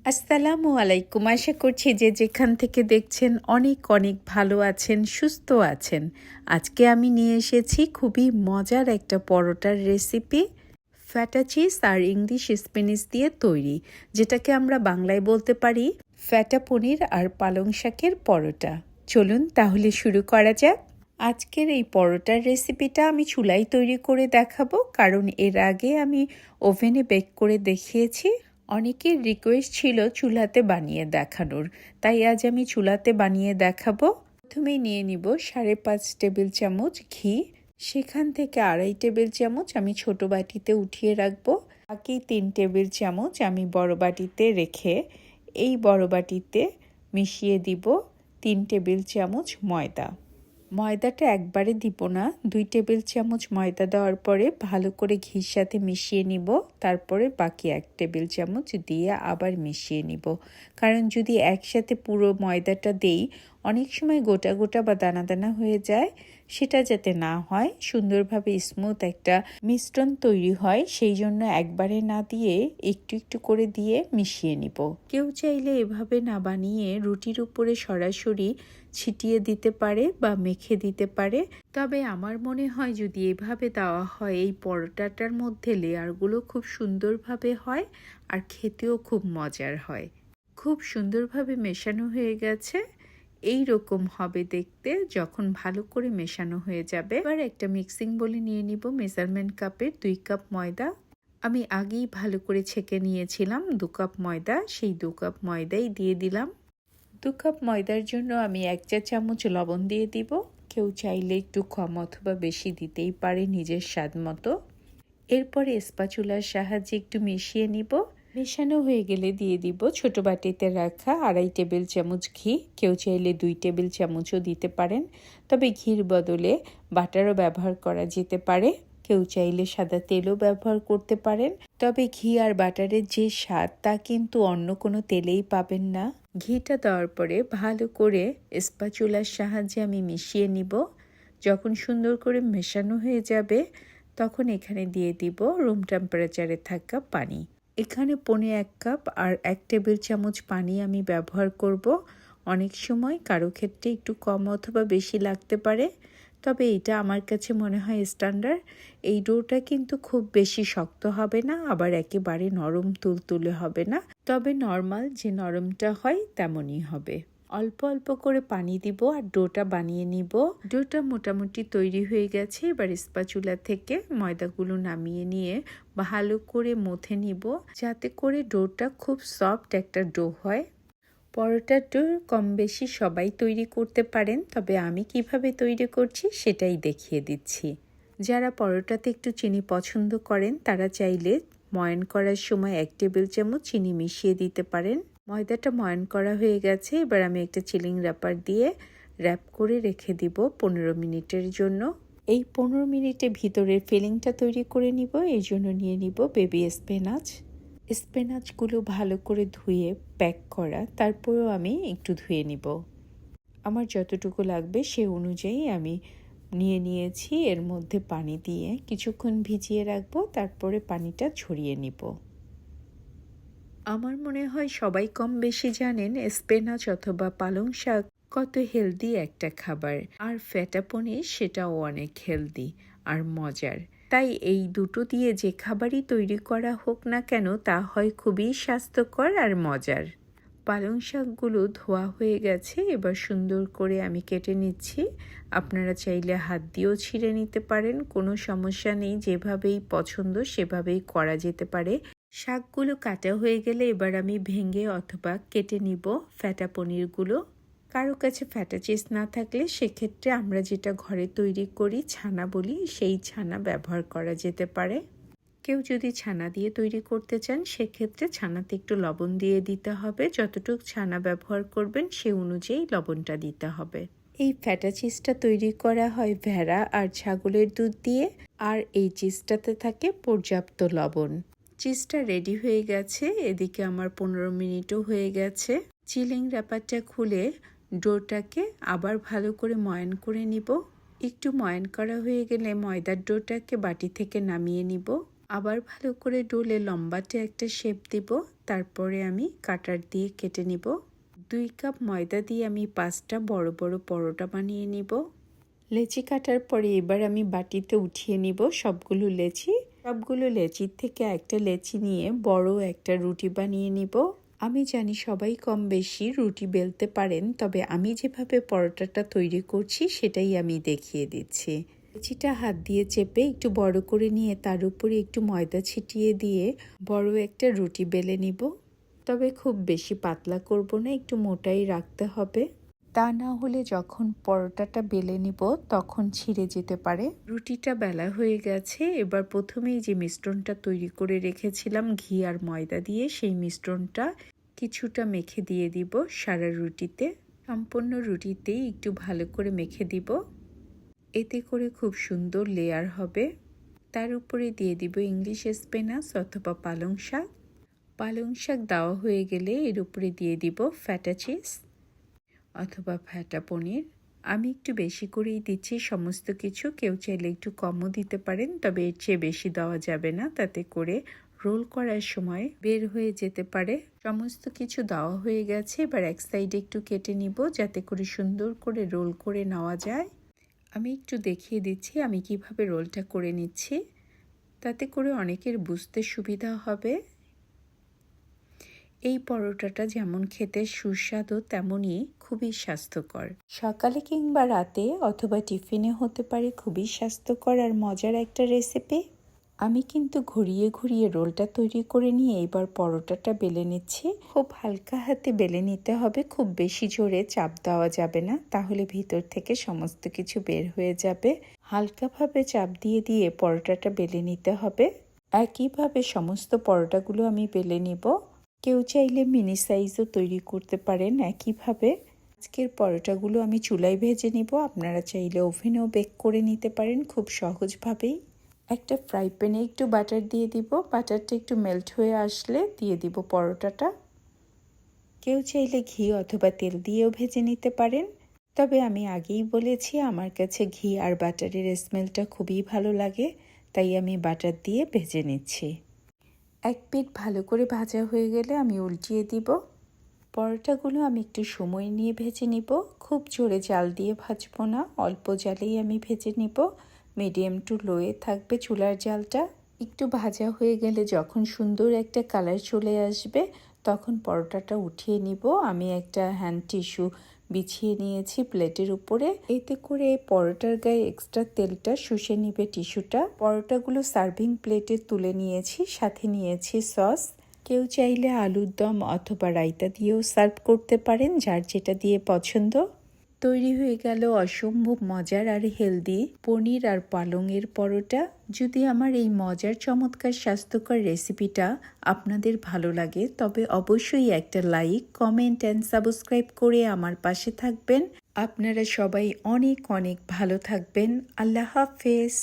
আসসালামু আলাইকুম। আশা করছি যে যেখান থেকে দেখছেন অনেক অনেক ভালো আছেন, সুস্থ আছেন। আজকে আমি নিয়ে এসেছি খুবই মজার একটা পরোটার রেসিপি। ফ্যাটা চিজ আর ইংলিশ স্প্যানিশ দিয়ে তৈরি, যেটাকে আমরা বাংলায় বলতে পারি ফ্যাটা পনির আর পালং শাকের পরোটা। চলুন তাহলে শুরু করা যাক। আজকের এই পরোটার রেসিপিটা আমি চুলায় তৈরি করে দেখাবো, কারণ এর আগে আমি ওভেনে বেক করে দেখিয়েছি। অনেকের রিকোয়েস্ট ছিল চুলাতে বানিয়ে দেখানোর, তাই আজ আমি চুলাতে বানিয়ে দেখাবো। প্রথমেই নিয়ে নিব 5.5 টেবিল চামচ ঘি। সেখান থেকে 2.5 টেবিল চামচ আমি ছোট বাটিতে উঠিয়ে রাখবো। বাকি 3 টেবিল চামচ আমি বড় বাটিতে রেখে এই বড় বাটিতে মিশিয়ে দিব 3 টেবিল চামচ ময়দা। ময়দাটা একবারে দিব না, 2 টেবিল চামচ ময়দা দেওয়ার পরে ভালো করে ঘির সাথে মিশিয়ে নিব। তারপরে বাকি 1 টেবিল চামচ দিয়ে আবার মিশিয়ে নিব, কারণ যদি একসাথে পুরো ময়দাটা দেই অনেক সময় গোটা গোটা বা দানা দানা হয়ে যায়। সেটা যাতে না হয়, সুন্দরভাবে স্মুথ একটা মিশ্রণ তৈরি হয়, সেই জন্য একবারে না দিয়ে একটু একটু করে দিয়ে মিশিয়ে নিব। কেউ চাইলে এভাবে না বানিয়ে রুটির উপরে সরাসরি ছিটিয়ে দিতে পারে বা মেখে দিতে পারে, তবে আমার মনে হয় যদি এভাবে দেওয়া হয় এই পরোটাটার মধ্যে লেয়ারগুলো খুব সুন্দরভাবে হয় আর খেতেও খুব মজার হয়। খুব সুন্দরভাবে মেশানো হয়ে গেছে, এই রকম হবে দেখতে যখন ভালো করে মেশানো হয়ে যাবে। এবার একটা মিক্সিং বলে নিয়ে নিব মেজারমেন্ট কাপের 2 কাপ ময়দা। আমি আগেই ভালো করে ছেঁকে নিয়েছিলাম 2 কাপ ময়দা, সেই 2 কাপ ময়দাই দিয়ে দিলাম। 2 কাপ ময়দার জন্য আমি 1 চা চামচ লবণ দিয়ে দিব। কেউ চাইলে একটু কম অথবা বেশি দিতেই পারে নিজের স্বাদ মতো। এরপরে স্প্যাচুলার সাহায্যে একটু মিশিয়ে নিব। মেশানো হয়ে গেলে দিয়ে দিব ছোট বাটিতে রাখা 2.5 টেবিল চামচ ঘি। কেউ চাইলে 2 টেবিল চামচও দিতে পারেন, তবে ঘির বদলে বাটারও ব্যবহার করা যেতে পারে। কেউ চাইলে সাদা তেলও ব্যবহার করতে পারেন, তবে ঘি আর বাটারের যে স্বাদ তা কিন্তু অন্য কোনো তেলেই পাবেন না। ঘিটা দেওয়ার পরে ভালো করে স্প্যাচুলার সাহায্যে আমি মিশিয়ে নিব। যখন সুন্দর করে মেশানো হয়ে যাবে তখন এখানে দিয়ে দিব রুম টেম্পারেচারে থাকা পানি। এখানে 1.5 কাপ আর 1 টেবিল চামচ পানি আমি ব্যবহার করব। অনেক সময় কারো ক্ষেত্রে একটু কম অথবা বেশি লাগতে পারে, তবে এটা আমার কাছে মনে হয় স্ট্যান্ডার্ড। এই ডোটা কিন্তু খুব বেশি শক্ত হবে না, আবার একেবারে নরম তুলতুলে হবে না, তবে নর্মাল যে নরমটা হয় তেমনই হবে। অল্প অল্প করে পানি দিব আর ডোটা বানিয়ে নিব। ডোটা মোটামুটি তৈরি হয়ে গেছে। এবার স্প্যাচুলা থেকে ময়দাগুলো নামিয়ে নিয়ে ভালো করে মথে নিব, যাতে করে ডোটা খুব সফট একটা ডো হয়। পরোটার ডো কম বেশি সবাই তৈরি করতে পারেন, তবে আমি কিভাবে তৈরি করছি সেটাই দেখিয়ে দিচ্ছি। যারা পরোটাতে একটু চিনি পছন্দ করেন তারা চাইলে ময়ান করার সময় 1 টেবিল চামচ চিনি মিশিয়ে দিতে পারেন। ময়দাটা ময়ান করা হয়ে গেছে। এবার আমি একটা চিলিং র্যাপার দিয়ে র্যাপ করে রেখে দিব 15 মিনিটের জন্য। এই 15 মিনিটে ভিতরের ফিলিংটা তৈরি করে নিব। এই জন্য নিয়ে নিব বেবি স্পিনাচ। স্পিনাচগুলো ভালো করে ধুয়ে প্যাক করা, তারপরেও আমি একটু ধুয়ে নিব। আমার যতটুকু লাগবে সে অনুযায়ী আমি নিয়ে নিয়েছি। এর মধ্যে পানি দিয়ে কিছুক্ষণ ভিজিয়ে রাখবো, তারপরে পানিটা ঝরিয়ে নিব। আমার মনে হয় সবাই কম বেশি জানেন স্পিনাচ অথবা পালং শাক কত হেলদি একটা খাবার, আর ফ্যাটা পনির সেটাও অনেক হেলদি আর মজার। তাই এই দুটো দিয়ে যে খাবারই তৈরি করা হোক না কেন তা হয় খুবই স্বাস্থ্যকর আর মজার। পালং শাকগুলো ধোয়া হয়ে গেছে, এবার সুন্দর করে আমি কেটে নিচ্ছি। আপনারা চাইলে হাত দিয়েও ছিঁড়ে নিতে পারেন, কোনো সমস্যা নেই, যেভাবেই পছন্দ সেভাবেই করা যেতে পারে। শাকগুলো কাটা হয়ে গেলে এবার আমি ভেঙে অথবা কেটে নিব ফ্যাটা পনিরগুলো। কারো কাছে ফ্যাটা চিজ না থাকলে সেক্ষেত্রে আমরা যেটা ঘরে তৈরি করি ছানা বলি, সেই ছানা ব্যবহার করা যেতে পারে। কেউ যদি ছানা দিয়ে তৈরি করতে চান সেক্ষেত্রে ছানাতে একটু লবণ দিয়ে দিতে হবে। যতটুকু ছানা ব্যবহার করবেন সে অনুযায়ী লবণটা দিতে হবে। এই ফ্যাটা চিজটা তৈরি করা হয় ভেড়া আর ছাগলের দুধ দিয়ে, আর এই চিজটাতে থাকে পর্যাপ্ত লবণ। চিজটা রেডি হয়ে গেছে। এদিকে আমার 15 মিনিটও হয়ে গেছে। চিলিং র্যাপারটা খুলে ডোটাকে আবার ভালো করে ময়ান করে নিব। একটু ময়ান করা হয়ে গেলে ময়দার ডোটাকে বাটি থেকে নামিয়ে নিব। আবার ভালো করে ডলে লম্বাটে একটা শেপ দিব। তারপরে আমি কাটার দিয়ে কেটে নিব। 2 কাপ ময়দা দিয়ে আমি 5টা বড় বড় পরোটা বানিয়ে নিব। লেচি কাটার পরে এবার আমি বাটিতে উঠিয়ে নিব সবগুলো লেচির থেকে একটা লেচি নিয়ে বড় একটা রুটি বানিয়ে নিব। আমি জানি সবাই কম বেশি রুটি বেলতে পারেন, তবে আমি যেভাবে পরোটাটা তৈরি করছি সেটাই আমি দেখিয়ে দিচ্ছি। লেচিটা হাত দিয়ে চেপে একটু বড় করে নিয়ে তার উপরে একটু ময়দা ছিটিয়ে দিয়ে বড় একটা রুটি বেলে নিব। তবে খুব বেশি পাতলা করব না, একটু মোটাই রাখতে হবে। তা না হলে যখন পরোটাটা বেলে নিব তখন ছিঁড়ে যেতে পারে। রুটিটা বেলা হয়ে গেছে। এবার প্রথমেই যে মিশ্রণটা তৈরি করে রেখেছিলাম ঘি আর ময়দা দিয়ে, সেই মিশ্রণটা কিছুটা মেখে দিয়ে দিব সারা রুটিতে। সম্পূর্ণ রুটিতেই একটু ভালো করে মেখে দিব, এতে করে খুব সুন্দর লেয়ার হবে। তার উপরে দিয়ে দিব ইংলিশ স্পিনাচ অথবা পালং শাক। পালং শাক দেওয়া হয়ে গেলে এর উপরে দিয়ে দিব ফ্যাটা চিজ অথবা ফ্যাটা পনির। আমি একটু বেশি করেই দিচ্ছি সমস্ত কিছু, কেউ চাইলে একটু কমও দিতে পারেন, তবে এর চেয়ে বেশি দেওয়া যাবে না, তাতে করে রোল করার সময় বের হয়ে যেতে পারে। সমস্ত কিছু দেওয়া হয়ে গেছে। এবার এক সাইডে একটু কেটে নিব যাতে করে সুন্দর করে রোল করে নেওয়া যায়। আমি একটু দেখিয়ে দিচ্ছি আমি কিভাবে রোলটা করে নিচ্ছি, তাতে করে অনেকের বুঝতে সুবিধা হবে। এই পরোটাটা যেমন খেতে সুস্বাদু তেমনই খুবই স্বাস্থ্যকর। সকালে কিংবা রাতে অথবা টিফিনে হতে পারে খুবই স্বাস্থ্যকর আর মজার একটা রেসিপি। আমি কিন্তু ঘুরিয়ে ঘুরিয়ে রোলটা তৈরি করে নিয়ে এবার পরোটাটা বেলে নিচ্ছি। খুব হালকা হাতে বেলে নিতে হবে, খুব বেশি জোরে চাপ দেওয়া যাবে না, তাহলে ভিতর থেকে সমস্ত কিছু বের হয়ে যাবে। হালকাভাবে চাপ দিয়ে দিয়ে পরোটাটা বেলে নিতে হবে। একইভাবে সমস্ত পরোটাগুলো আমি বেলে নিব। কেউ চাইলে মিনি সাইজও তৈরি করতে পারেন একইভাবে। আজকের পরোটাগুলো আমি চুলায় ভেজে নিব, আপনারা চাইলে ওভেনেও বেক করে নিতে পারেন খুব সহজভাবেই। একটা ফ্রাই প্যানে একটু বাটার দিয়ে দিব, বাটারটা একটু মেল্ট হয়ে আসলে দিয়ে দিব পরোটাটা। কেউ চাইলে ঘি অথবা তেল দিয়েও ভেজে নিতে পারেন, তবে আমি আগেই বলেছি আমার কাছে ঘি আর বাটারের স্মেলটা খুবই ভালো লাগে, তাই আমি বাটার দিয়ে ভেজে নিচ্ছি। এক পিঠ ভালো করে ভাজা হয়ে গেলে আমি উল্টিয়ে দিব। পরোটাগুলো আমি একটু সময় নিয়ে ভেজে নিব, খুব জোরে জাল দিয়ে ভাজবো না, অল্প জালেই আমি ভেজে নিব। মিডিয়াম টু লোয়ে থাকবে চুলার জালটা। একটু ভাজা হয়ে গেলে যখন সুন্দর একটা কালার চলে আসবে তখন পরোটাটা উঠিয়ে নিব। আমি একটা হ্যান্ড টিস্যু বিছিয়ে নিয়েছি প্লেটের উপরে, এতে করে পরোটার গায়ে এক্সট্রা তেলটা শুষে নিবে টিস্যুটা। পরোটাগুলো সার্ভিং প্লেটে তুলে নিয়েছি, সাথে নিয়েছি সস। কেউ চাইলে আলুর দম অথবা রায়তা দিয়েও সার্ভ করতে পারেন, যার যেটা দিয়ে পছন্দ। তৈরি হয়ে গেল অসম্ভব মজার আর হেলদি পনির আর পালংয়ের পরোটা। যদি আমার এই মজার চমৎকার স্বাস্থ্যকর রেসিপিটা আপনাদের ভালো লাগে তবে অবশ্যই একটা লাইক, কমেন্ট অ্যান্ড সাবস্ক্রাইব করে আমার পাশে থাকবেন। আপনারা সবাই অনেক অনেক ভালো থাকবেন। আল্লাহ হাফেজ।